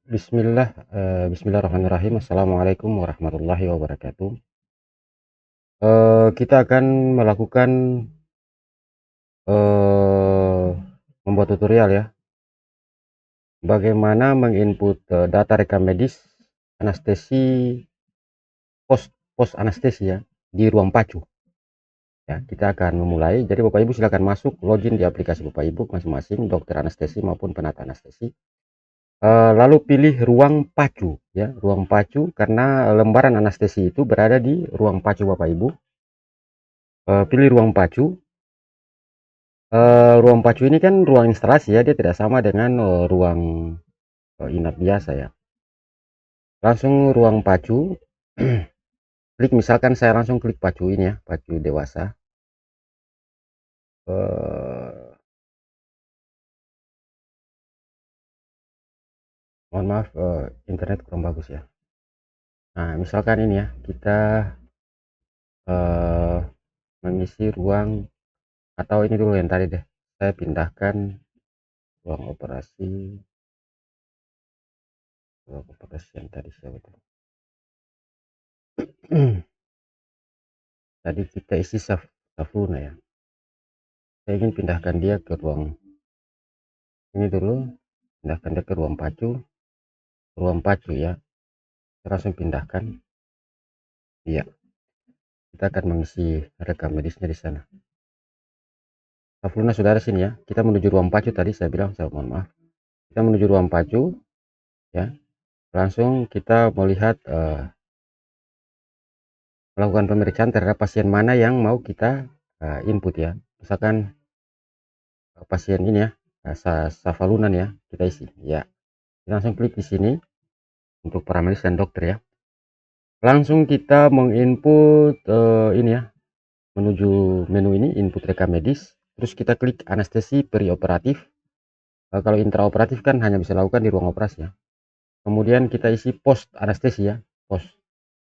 Bismillahirrahmanirrahim. Assalamualaikum warahmatullahi wabarakatuh. Kita akan melakukan eh, membuat tutorial ya, bagaimana menginput data rekam medis anestesi pos anestesi ya di ruang pacu. Ya, kita akan memulai. Jadi Bapak Ibu silakan masuk login di aplikasi Bapak Ibu masing-masing, dokter anestesi maupun penata anestesi. Lalu pilih ruang pacu ya, ruang pacu karena lembaran anestesi itu berada di ruang pacu Bapak Ibu. Pilih ruang pacu. Ruang pacu ini kan ruang instalasi ya, dia tidak sama dengan ruang inap biasa ya. Langsung ruang pacu, klik, misalkan saya langsung klik pacu ini ya, pacu dewasa. Mohon maaf, internet kurang bagus ya. Nah, misalkan ini ya, kita mengisi ruang, atau ini dulu yang tadi deh, saya pindahkan ruang operasi yang tadi saya betul. Tadi kita isi Safuna ya. Saya ingin pindahkan dia ke ruang ini dulu, pindahkan dia ke ruang pacu ya. Saya langsung pindahkan. Iya, kita akan mengisi rekam medisnya di sana. Safuna sudah ada sini ya. Kita menuju ruang pacu tadi saya bilang, saya mohon maaf. Kita menuju ruang pacu ya. Langsung kita melihat melakukan pemeriksaan terhadap pasien mana yang mau kita input ya. Misalkan pasien ini ya, Safalunan ya, kita isi ya. Kita langsung klik di sini untuk paramedis dan dokter ya. Langsung kita menginput ini ya, menuju menu ini, input rekam medis. Terus kita klik anestesi perioperatif. Kalau intraoperatif kan hanya bisa dilakukan di ruang operasi ya. Kemudian kita isi post anestesi ya, post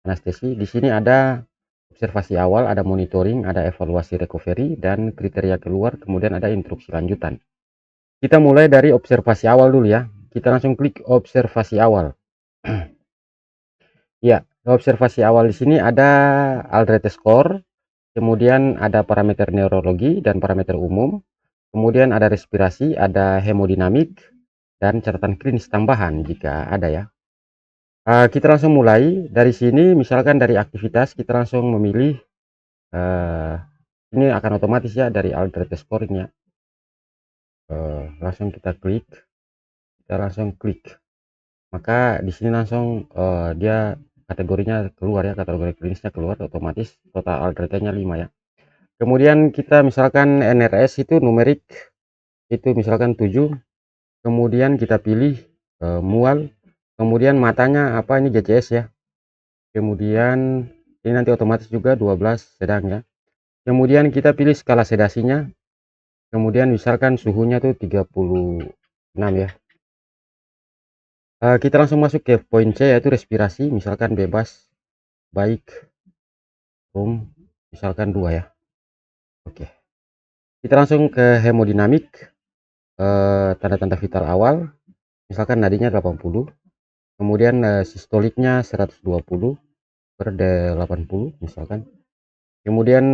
anestesi. Di sini ada observasi awal, ada monitoring, ada evaluasi recovery, dan kriteria keluar, kemudian ada instruksi lanjutan. Kita mulai dari observasi awal dulu ya. Kita langsung klik observasi awal. Ya, observasi awal di sini ada Aldrete score, kemudian ada parameter neurologi dan parameter umum, kemudian ada respirasi, ada hemodinamik, dan catatan klinis tambahan jika ada ya. Kita langsung mulai dari sini. Misalkan dari aktivitas kita langsung memilih, ini akan otomatis ya dari Aldrete score ini ya. Langsung kita langsung klik, maka di sini langsung dia kategorinya keluar ya, kategori klinisnya keluar otomatis, total Aldrete-nya 5 ya. Kemudian kita misalkan NRS itu numerik itu misalkan 7, kemudian kita pilih mual, kemudian matanya apa, ini GCS ya. Kemudian ini nanti otomatis juga 12 sedang ya. Kemudian kita pilih skala sedasinya, kemudian misalkan suhunya tuh 36 ya. Kita langsung masuk ke poin C, yaitu respirasi, misalkan bebas, baik, room, misalkan 2 ya. Oke, kita langsung ke hemodinamik, tanda-tanda vital awal, misalkan nadinya 80, kemudian sistoliknya 120 per 80 misalkan, kemudian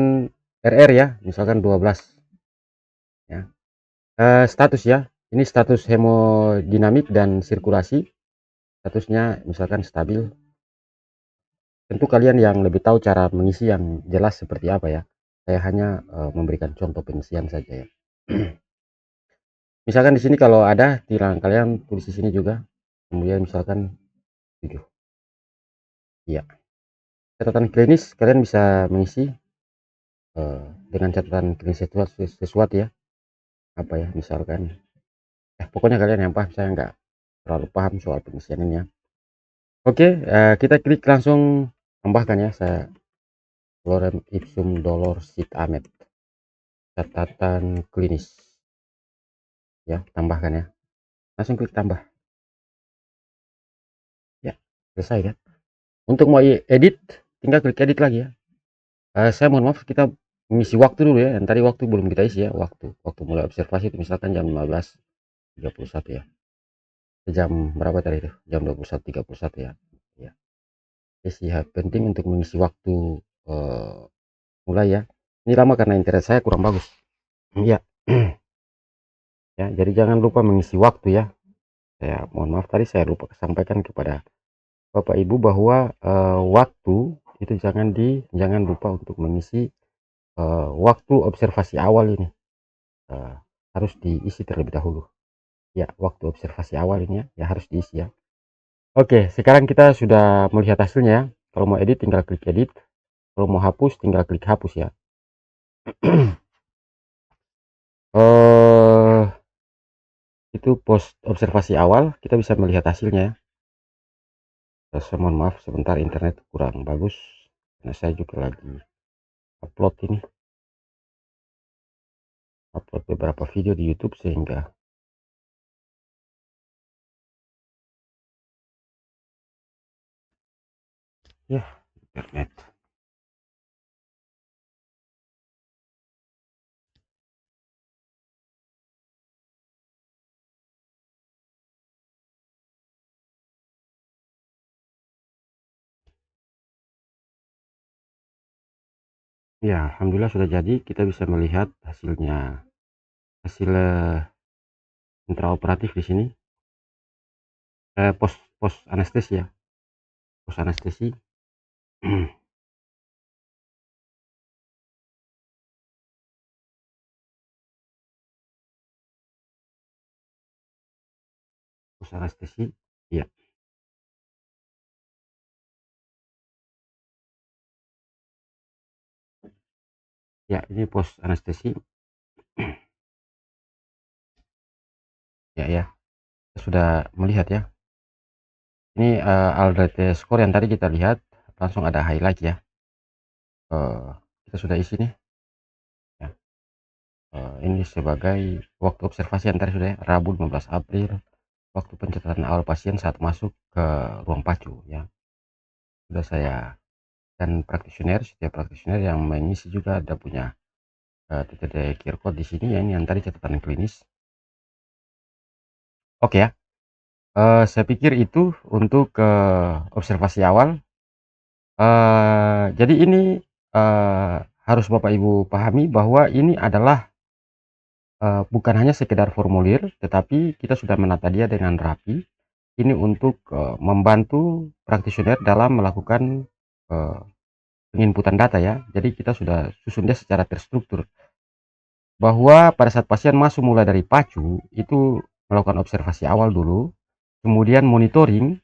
RR ya, misalkan 12 ya. Status ya, ini status hemodinamik dan sirkulasi, statusnya misalkan stabil. Tentu kalian yang lebih tahu cara mengisi yang jelas seperti apa ya. Saya hanya memberikan contoh pengisian saja ya. Misalkan di sini kalau ada, kalian tulis di sini juga. Kemudian misalkan 7. Iya. Catatan klinis kalian bisa mengisi dengan catatan klinis sesuatu ya. Apa ya, misalkan pokoknya kalian yang paham, saya nggak terlalu paham soal pengisian ini ya. Oke, kita klik langsung tambahkan ya, saya lorem ipsum dolor sit amet, catatan klinis ya, tambahkan ya, langsung klik tambah ya, selesai kan. Untuk mau edit tinggal klik edit lagi ya. Saya mohon maaf, kita mengisi waktu dulu ya, yang tadi waktu belum kita isi ya, waktu mulai observasi itu misalkan jam 15.31 ya. jam berapa tadi itu? Jam 21.31 ya. Ya. Jadi penting untuk mengisi waktu mulai ya. Ini lama karena internet saya kurang bagus. Ya. Ya, jadi jangan lupa mengisi waktu ya. Saya mohon maaf tadi saya lupa sampaikan kepada Bapak Ibu bahwa waktu itu jangan lupa untuk mengisi waktu observasi awal ini eh, harus diisi terlebih dahulu. Ya, waktu observasi awal ini ya harus diisi ya. Oke, sekarang kita sudah melihat hasilnya ya. Kalau mau edit tinggal klik edit, kalau mau hapus tinggal klik hapus ya. eh itu post observasi awal, kita bisa melihat hasilnya ya. Saya mohon maaf sebentar internet kurang bagus karena saya juga lagi upload beberapa video di YouTube sehingga ya internet. Ya, alhamdulillah sudah jadi. Kita bisa melihat hasilnya, hasil intraoperatif di sini. Pos anestesi ya, pos anestesi. Pos anestesi. Ya, ya ini pos anestesi. Ya, ya. Kita sudah melihat ya. Ini Aldrete score yang tadi kita lihat langsung ada highlight ya. Kita sudah isi nih. Ya. Ini sebagai waktu observasi yang tadi sudah ya, Rabu 15 April, waktu pencatatan awal pasien saat masuk ke ruang pacu ya. Sudah saya dan setiap praktisioner yang mengisi juga ada punya TTD QR code di sini ya, ini yang tadi catatan klinis. Oke ya. Saya pikir itu untuk observasi awal. Jadi ini harus Bapak Ibu pahami bahwa ini adalah bukan hanya sekedar formulir, tetapi kita sudah menata dia dengan rapi. Ini untuk membantu praktisioner dalam melakukan penginputan data ya. Jadi kita sudah susun dia secara terstruktur. Bahwa pada saat pasien masuk mulai dari pacu, itu melakukan observasi awal dulu, kemudian monitoring,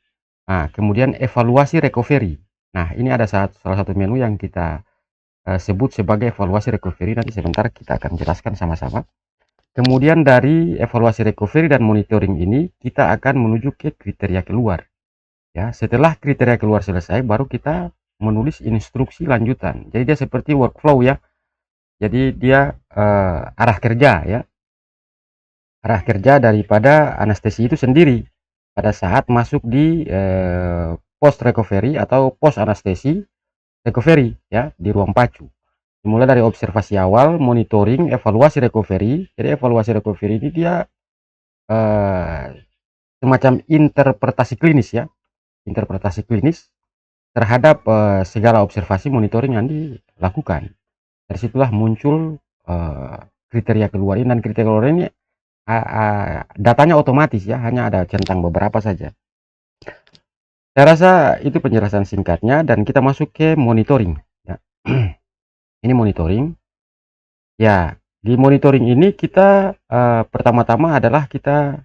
nah kemudian evaluasi recovery. Nah ini ada salah satu menu yang kita sebut sebagai evaluasi recovery, nanti sebentar kita akan jelaskan sama-sama. Kemudian dari evaluasi recovery dan monitoring ini kita akan menuju ke kriteria keluar ya. Setelah kriteria keluar selesai baru kita menulis instruksi lanjutan. Jadi dia seperti workflow ya. Jadi dia arah kerja ya, arah kerja daripada anestesi itu sendiri pada saat masuk di post recovery atau post anestesi recovery ya, di ruang pacu. Mulai dari observasi awal, monitoring, evaluasi recovery. Jadi evaluasi recovery ini dia semacam interpretasi klinis ya, interpretasi klinis terhadap segala observasi monitoring yang dilakukan. Dari situlah muncul kriteria keluar ini, dan kriteria keluar ini datanya otomatis ya, hanya ada centang beberapa saja. Saya rasa itu penjelasan singkatnya dan kita masuk ke monitoring ya. Ini monitoring ya. Di monitoring ini kita pertama-tama adalah kita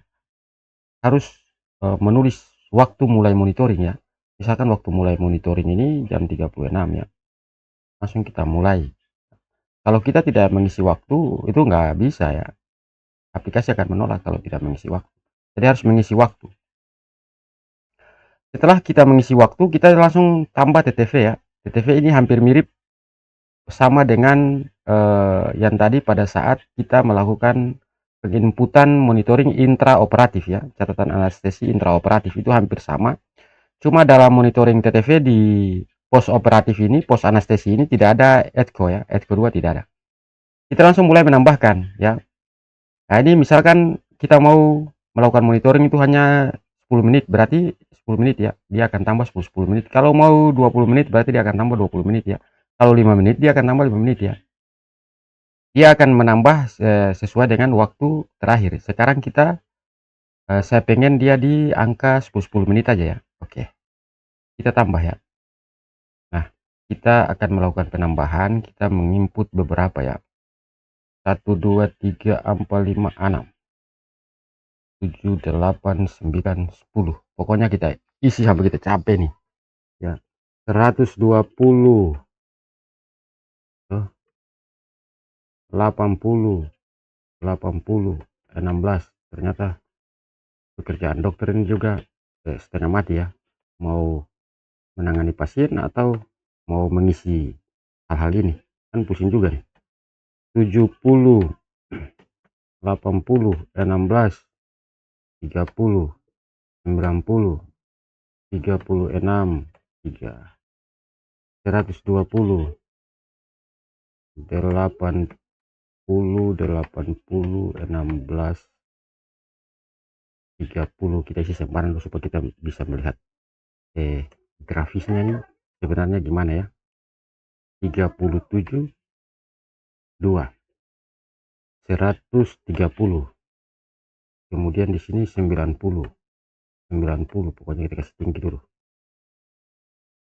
harus menulis waktu mulai monitoring ya. Misalkan waktu mulai monitoring ini jam 36 ya, langsung kita mulai. Kalau kita tidak mengisi waktu itu nggak bisa ya, aplikasi akan menolak kalau tidak mengisi waktu. Jadi harus mengisi waktu. Setelah kita mengisi waktu, kita langsung tambah TTV ya. TTV ini hampir mirip sama dengan yang tadi pada saat kita melakukan penginputan monitoring intraoperatif ya. Catatan anestesi intraoperatif itu hampir sama. Cuma dalam monitoring TTV di post operatif ini, post anestesi ini tidak ada ETCO ya. ETCO 2 tidak ada. Kita langsung mulai menambahkan ya. Nah ini misalkan kita mau melakukan monitoring itu hanya 10 menit berarti 10 menit ya, dia akan tambah 10 menit. Kalau mau 20 menit berarti dia akan tambah 20 menit ya. Kalau 5 menit dia akan tambah 5 menit ya. Dia akan menambah sesuai dengan waktu terakhir. Sekarang saya pengen dia di angka 10 menit aja ya. Oke, kita tambah ya. Nah, kita akan melakukan penambahan, kita menginput beberapa ya. 1, 2, 3, 4, 5, 6, 7, 8, 9, 10. Pokoknya kita isi sampai kita capek nih. Ya, 120, 80, 80, 16. Ternyata pekerjaan dokter ini juga setengah mati ya. Mau menangani pasien atau mau mengisi hal-hal ini. Kan pusing juga nih. 70, 80, 16, 30, 90, 36, 3, 120, 80, 80, 16, 30. Kita isi semparan dulu supaya kita bisa melihat grafisnya nih sebenarnya gimana ya. 37, 2, 130. Kemudian di sini 90, 90. Pokoknya kita kasih tinggi dulu.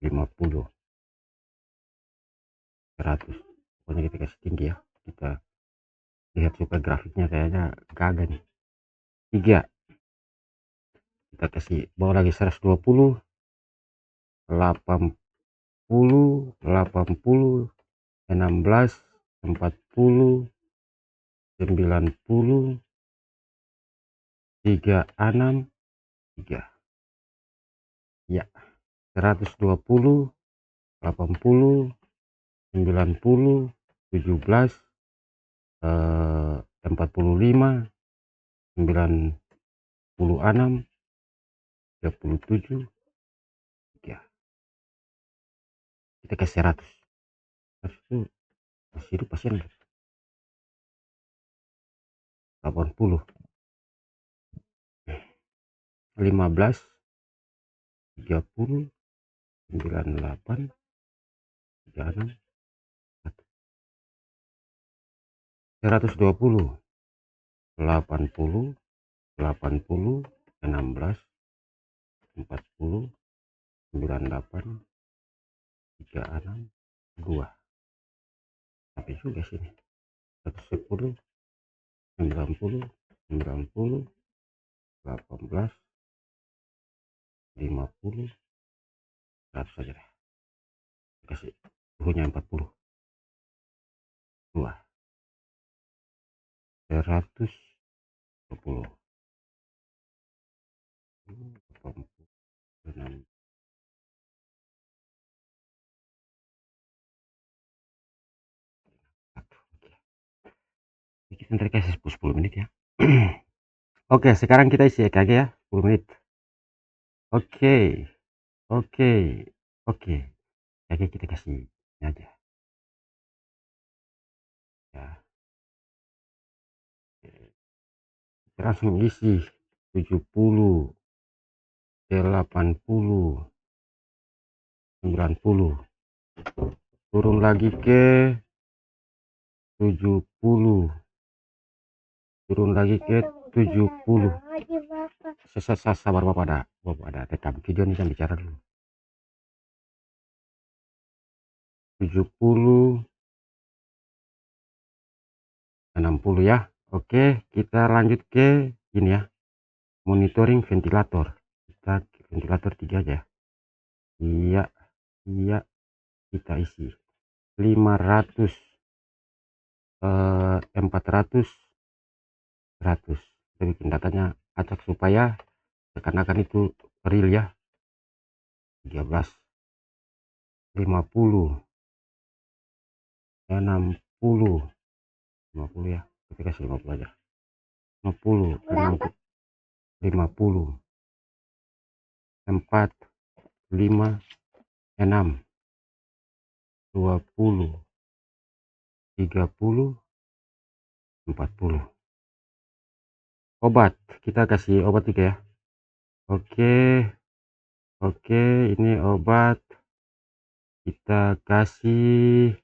50, 100. Pokoknya kita kasih tinggi ya. Kita lihat supaya grafiknya kayaknya kagak nih. 3, kita kasih bawah lagi 120, 80, 80, 16, 40, 90, 36, 3 ya. 120, 80, 90, 17, 45, 96, 37, 3. Kita kasih 100. 100 itu masih hidup pasien. 80, 15, 30, 98, 36, 120, 80, 80, 16, 40, 98, 36, 2. Sampai juga sini. 110, 90, 90, 18, 50, 100 saja deh. Kasih suhunya 42, 120, 86. Oke, kita kasih 10 menit ya. Oke, sekarang kita isi EKG ya, 10 menit. Oke, oke, oke. EKG kita kasih ini aja ya. Kita langsung isi 70, 80, 90. Turun lagi ke 70, turun lagi ke 70. Sabar bapak ada rekam video nih, kan bicara dulu. 70, 60 ya. Oke, kita lanjut ke ini ya, monitoring ventilator. Kita ventilator 3 aja. Iya, iya, kita isi 500, 400, 100. Kita bikin datanya acak supaya seakan-akan itu real ya. 13, 50, 60, 50 ya. Kita kasih 50 aja. 50, 60, 50, 4, 5, 6, 20, 30, 40. Obat, kita kasih obat 3 ya. Oke, oke, ini obat kita kasih.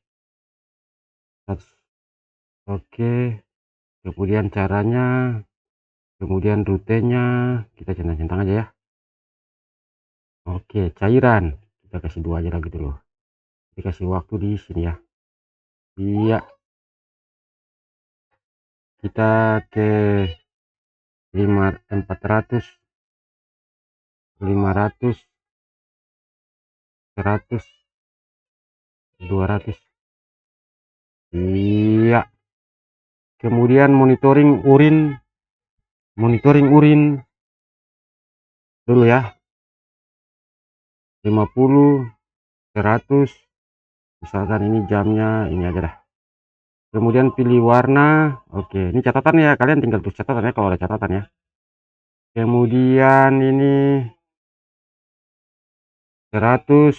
Oke, kemudian caranya, kemudian rutenya kita centang-centang aja ya. Oke, cairan kita kasih 2 aja lagi dulu, dikasih waktu di sini ya. Iya, kita ke 400, 500, 100, 200. Iya, kemudian monitoring urin dulu ya, 50, 100, misalkan ini jamnya ini aja dah. Kemudian pilih warna. Oke, ini catatan ya, kalian tinggal tulis catatan ya kalau ada catatan ya. Kemudian ini 100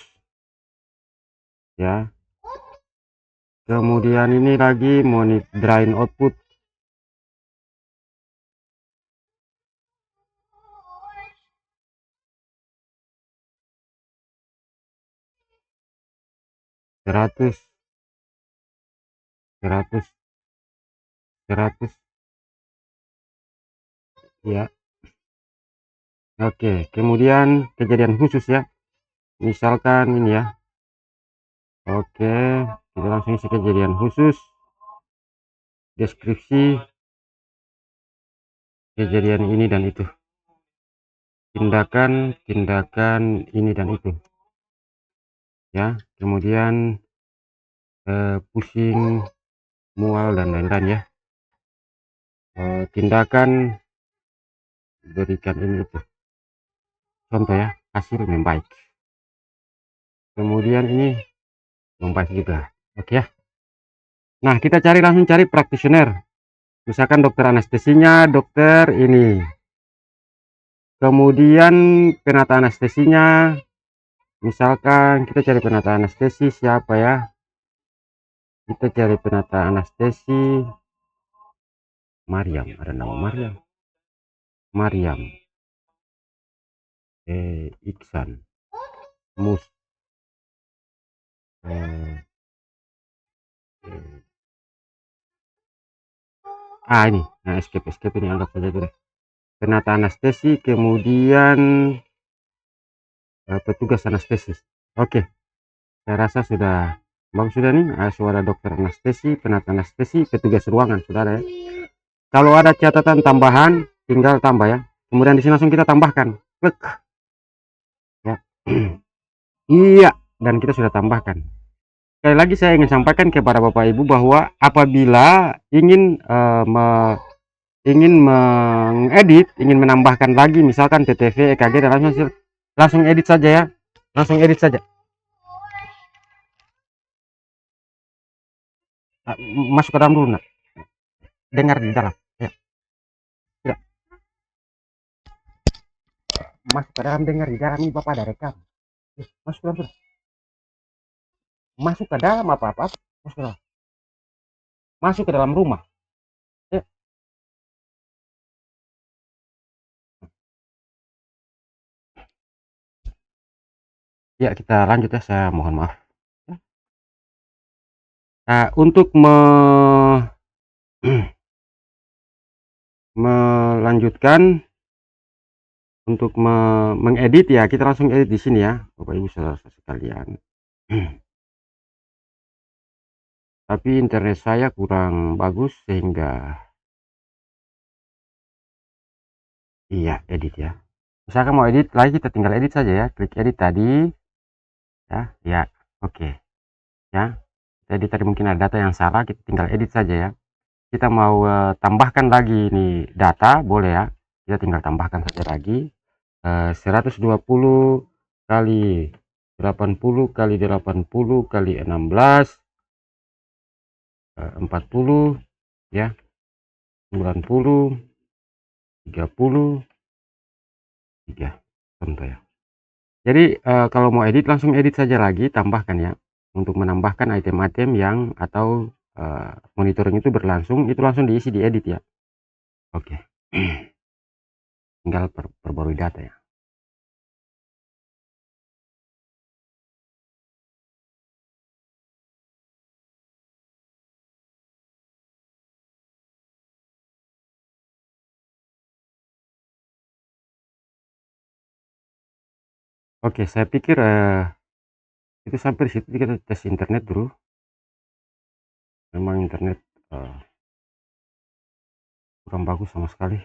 ya. Kemudian ini lagi monitor drain output. Seratus, 100 ya. Oke, kemudian kejadian khusus ya, misalkan ini ya. Oke, kita langsung isi kejadian khusus, deskripsi kejadian ini dan itu, tindakan ini dan itu ya. Kemudian pusing, mual dan lain-lain ya. Tindakan berikan ini itu, contoh ya, hasil membaik. Kemudian ini membaik juga. Oke ya. Nah, kita langsung cari praktisioner, misalkan dokter anestesinya dokter ini, kemudian penata anestesinya, misalkan kita cari penata anestesi siapa ya, kita cari penata anestesi Mariam, ada nama Mariam Iksan Mus ini, nah escape ini anggap saja dulu, penata anestesi, kemudian petugas anestesis. Oke, saya rasa sudah bagus sudah nih. Suara dokter anestesi, penata anestesi, petugas ruangan sudah ada ya. Kalau ada catatan tambahan tinggal tambah ya, kemudian di sini langsung kita tambahkan, klik ya. Iya, dan kita sudah tambahkan. Sekali lagi saya ingin sampaikan kepada Bapak Ibu bahwa apabila ingin mengedit, ingin menambahkan lagi misalkan TTV, EKG dan langsung edit saja ya, langsung edit saja. Masuk ke dalam dulu nak, dengar di dalam ya. Ya. Masuk ke dalam, dengar di dalam, ini Bapak ada rekam. Masuk ke dalam dulu. Masuk ke dalam apa-apa, masuk ke dalam, masuk ke dalam rumah ya. Ya, kita lanjut ya, saya mohon maaf. Nah, untuk melanjutkan, untuk mengedit ya, kita langsung edit di sini ya, Bapak Ibu saudara sekalian. Tapi internet saya kurang bagus sehingga iya edit ya. Misalkan mau edit lagi, kita tinggal edit saja ya, klik edit tadi ya. Ya, oke ya. Jadi tadi mungkin ada data yang salah, kita tinggal edit saja ya. Kita mau tambahkan lagi ini data, boleh ya, kita tinggal tambahkan saja lagi 120 kali 80 kali 80 kali 16 40 ya, 90 30 3 contoh ya. Jadi kalau mau edit langsung edit saja lagi, tambahkan ya, untuk menambahkan item-item yang atau monitoring itu berlangsung, itu langsung diisi di edit ya. Oke. Tinggal perbarui data ya. Oke, saya pikir itu sampai di situ kita tes internet dulu. Memang internet kurang bagus sama sekali.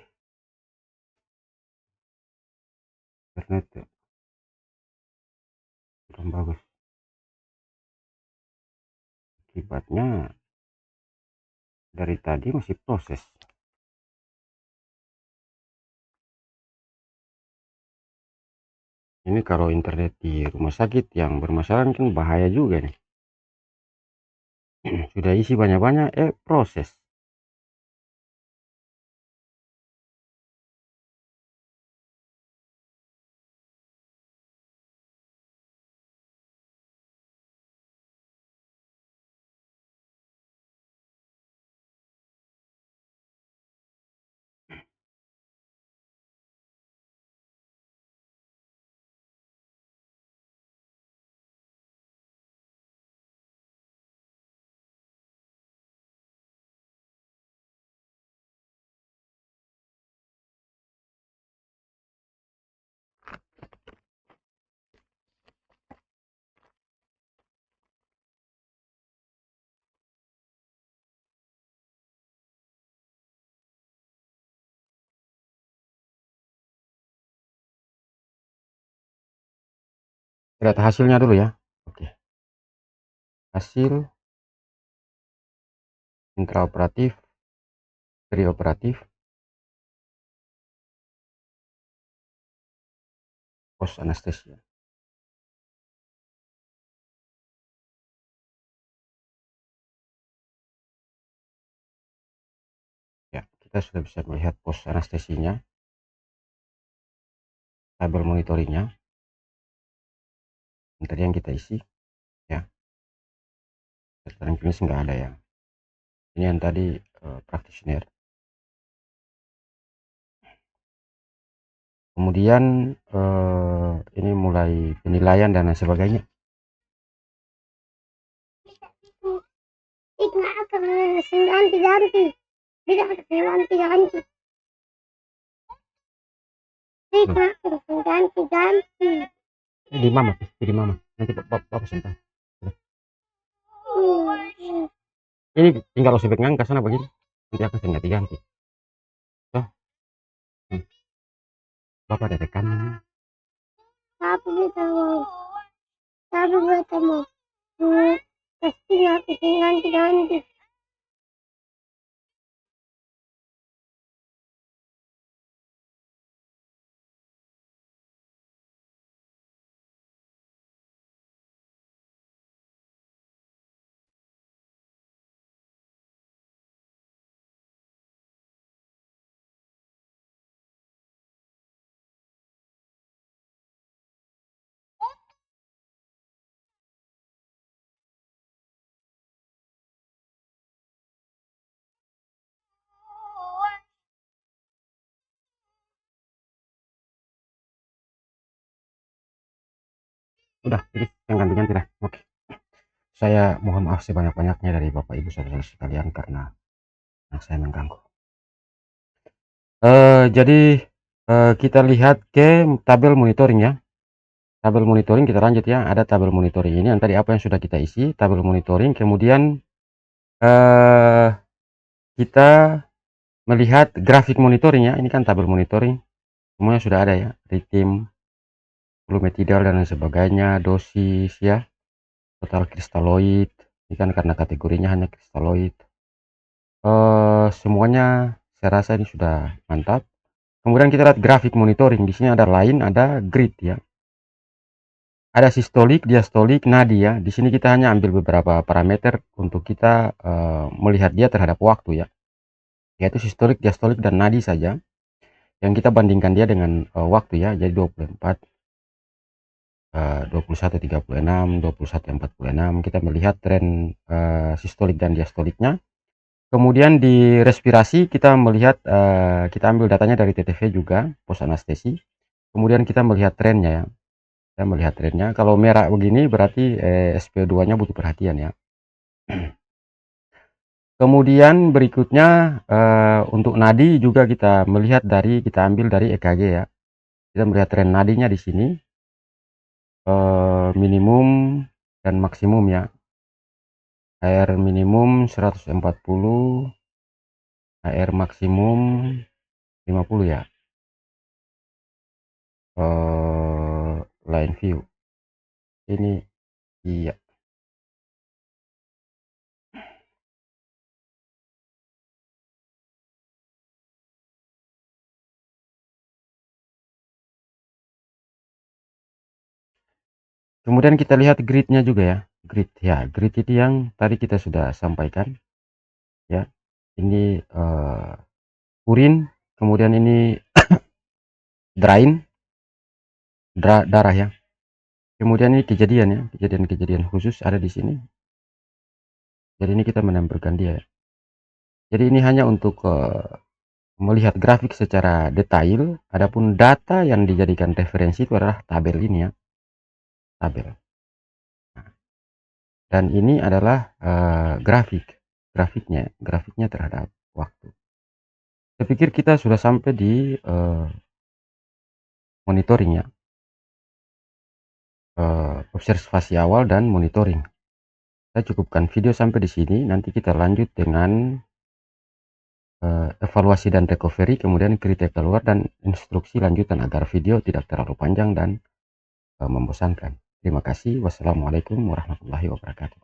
Internet kurang bagus. Akibatnya dari tadi masih proses. Ini kalau internet di rumah sakit yang bermasalah kan bahaya juga nih. Sudah isi banyak-banyak, proses. Lihat hasilnya dulu ya. Oke, hasil intraoperatif, perioperatif, post anestesia. Ya, kita sudah bisa melihat post anestesinya, tabel monitoringnya, yang tadi yang kita isi, ya. Sekarang klinis nggak ada ya. Ini yang tadi practitioner. Kemudian ini mulai penilaian dan lain sebagainya. Ganti-ganti. Ganti-ganti. Ganti-ganti. Di mama. Nanti bapak sentuh. Ini tinggal usah pegang ke sana begini. Nanti akan saya ganti-ganti. Tuh. Bapak ada rekaman. Tapi bertemu. Pasti ganti-ganti. Udah, jadi yang ganti-ganti lah. Oke. Saya mohon maaf sebanyak-banyaknya dari Bapak Ibu saudara sekalian karena saya mengganggu. Jadi kita lihat ke tabel monitoring ya. Tabel monitoring kita lanjut ya. Ada tabel monitoring ini yang tadi apa yang sudah kita isi, tabel monitoring. Kemudian kita melihat grafik monitoring ya. Ini kan tabel monitoring. Semuanya sudah ada ya. Ritm, flumetidal dan lain sebagainya, dosis ya, total kristaloid. Ini kan karena kategorinya hanya kristaloid. Semuanya saya rasa ini sudah mantap. Kemudian kita lihat grafik monitoring. Di sini ada line, ada grid ya. Ada sistolik, diastolik, nadi ya. Di sini kita hanya ambil beberapa parameter untuk kita melihat dia terhadap waktu ya. Yaitu sistolik, diastolik dan nadi saja. Yang kita bandingkan dia dengan waktu ya. Jadi 24, 21, 36, 21, 46. Kita melihat tren sistolik dan diastoliknya. Kemudian di respirasi kita melihat kita ambil datanya dari TTV juga, post anestesi. Kemudian kita melihat trennya ya. Kita melihat trennya. Kalau merah begini berarti SpO2-nya butuh perhatian ya. Kemudian berikutnya untuk nadi juga kita melihat kita ambil dari EKG ya. Kita melihat tren nadinya di sini. minimum dan maksimum ya. HR minimum 140, HR maksimum 50 ya. Line view ini iya. Kemudian kita lihat gridnya juga ya. Grid itu yang tadi kita sudah sampaikan ya. Ini urin, kemudian ini drain, darah ya. Kemudian ini kejadian ya, kejadian khusus ada di sini. Jadi ini kita menempelkan dia ya. Jadi ini hanya untuk melihat grafik secara detail. Adapun data yang dijadikan referensi itu adalah tabel ini ya, tabel. Dan ini adalah grafiknya terhadap waktu. Saya pikir kita sudah sampai di monitoring ya, observasi awal dan monitoring. Saya cukupkan video sampai di sini. Nanti kita lanjut dengan evaluasi dan recovery, kemudian kritik keluar dan instruksi lanjutan agar video tidak terlalu panjang dan membosankan. Terima kasih. Wassalamualaikum warahmatullahi wabarakatuh.